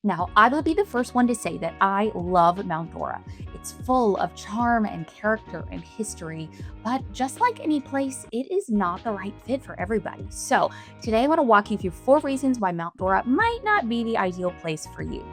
Now, I will be the first one to say that I love Mount Dora. It's full of charm and character and history, but just like any place, it is not the right fit for everybody. So, today I want to walk you through 4 reasons why Mount Dora might not be the ideal place for you.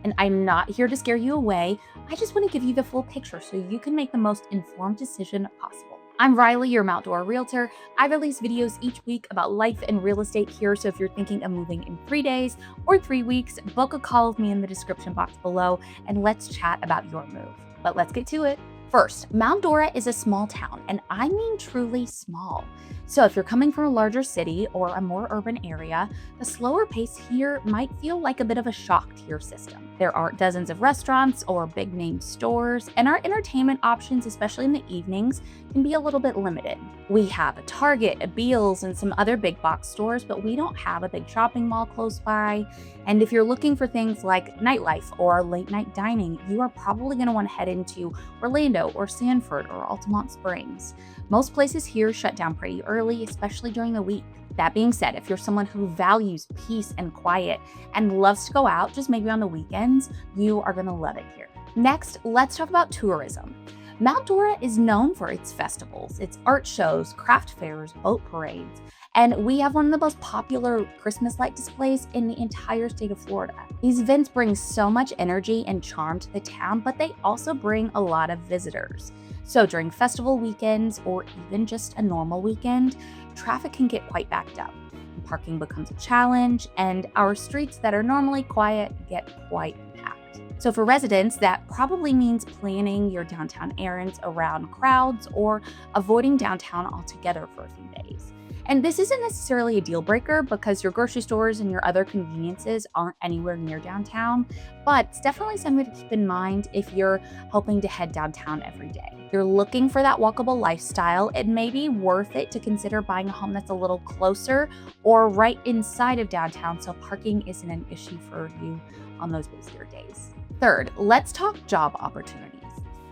And I'm not here to scare you away. I just want to give you the full picture so you can make the most informed decision possible. I'm Riley, your Mount Dora realtor. I release videos each week about life and real estate here. So if you're thinking of moving in 3 days or 3 weeks, book a call with me in the description box below and let's chat about your move. But let's get to it. First, Mount Dora is a small town, and I mean truly small. So if you're coming from a larger city or a more urban area, the slower pace here might feel like a bit of a shock to your system. There aren't dozens of restaurants or big name stores, and our entertainment options, especially in the evenings, can be a little bit limited. We have a Target, a Beal's, and some other big box stores, but we don't have a big shopping mall close by. And if you're looking for things like nightlife or late night dining, you are probably going to want to head into Orlando or Sanford or Altamont Springs. Most places here shut down pretty early, especially during the week. That being said, if you're someone who values peace and quiet and loves to go out, just maybe on the weekends, you are going to love it here. Next, let's talk about tourism. Mount Dora is known for its festivals, its art shows, craft fairs, boat parades, and we have one of the most popular Christmas light displays in the entire state of Florida. These events bring so much energy and charm to the town, but they also bring a lot of visitors. So during festival weekends or even just a normal weekend, traffic can get quite backed up. Parking becomes a challenge, and our streets that are normally quiet get quite packed. So for residents, that probably means planning your downtown errands around crowds or avoiding downtown altogether for a few days. And this isn't necessarily a deal breaker because your grocery stores and your other conveniences aren't anywhere near downtown, but it's definitely something to keep in mind if you're hoping to head downtown every day. If you're looking for that walkable lifestyle, it may be worth it to consider buying a home that's a little closer or right inside of downtown so parking isn't an issue for you on those busier days. Third, let's talk job opportunities.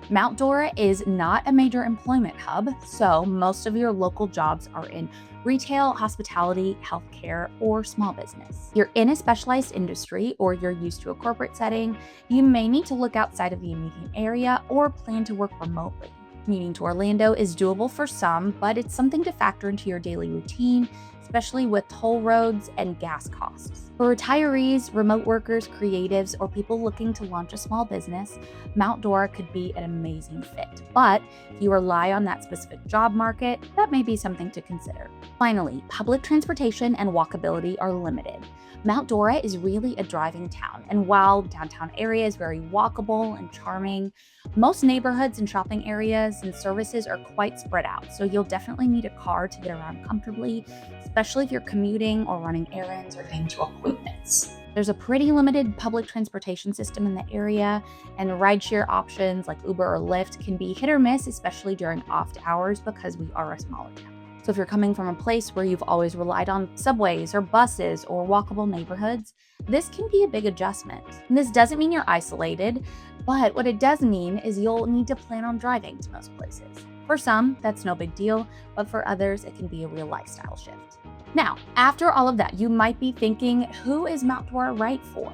Mount Dora is not a major employment hub, so most of your local jobs are in retail, hospitality, healthcare, or small business. You're in a specialized industry or you're used to a corporate setting, you may need to look outside of the immediate area or plan to work remotely. Commuting to Orlando is doable for some, but it's something to factor into your daily routine, especially with toll roads and gas costs. For retirees, remote workers, creatives, or people looking to launch a small business, Mount Dora could be an amazing fit. But if you rely on that specific job market, that may be something to consider. Finally, public transportation and walkability are limited. Mount Dora is really a driving town, and while the downtown area is very walkable and charming, most neighborhoods and shopping areas and services are quite spread out, so you'll definitely need a car to get around comfortably, especially if you're commuting or running errands or getting to appointments. There's a pretty limited public transportation system in the area, and rideshare options like Uber or Lyft can be hit or miss, especially during off hours because we are a smaller town. So if you're coming from a place where you've always relied on subways or buses or walkable neighborhoods, this can be a big adjustment. And this doesn't mean you're isolated, but what it does mean is you'll need to plan on driving to most places. For some, that's no big deal, but for others, it can be a real lifestyle shift. Now, after all of that, you might be thinking, who is Mount Dora right for?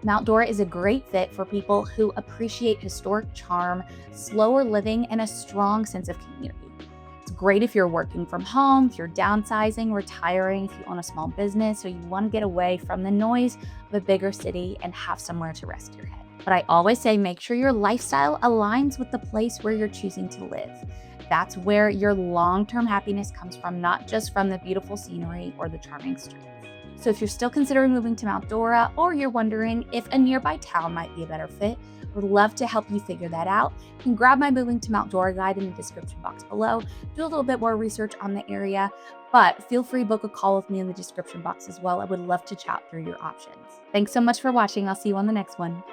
Mount Dora is a great fit for people who appreciate historic charm, slower living, and a strong sense of community. It's great if you're working from home, if you're downsizing, retiring, if you own a small business, or you want to get away from the noise of a bigger city and have somewhere to rest your head. But I always say make sure your lifestyle aligns with the place where you're choosing to live. That's where your long-term happiness comes from, not just from the beautiful scenery or the charming streets. So if you're still considering moving to Mount Dora, or you're wondering if a nearby town might be a better fit, would love to help you figure that out. You can grab my Moving to Mount Dora guide in the description box below, do a little bit more research on the area, but feel free to book a call with me in the description box as well. I would love to chat through your options. Thanks so much for watching. I'll see you on the next one.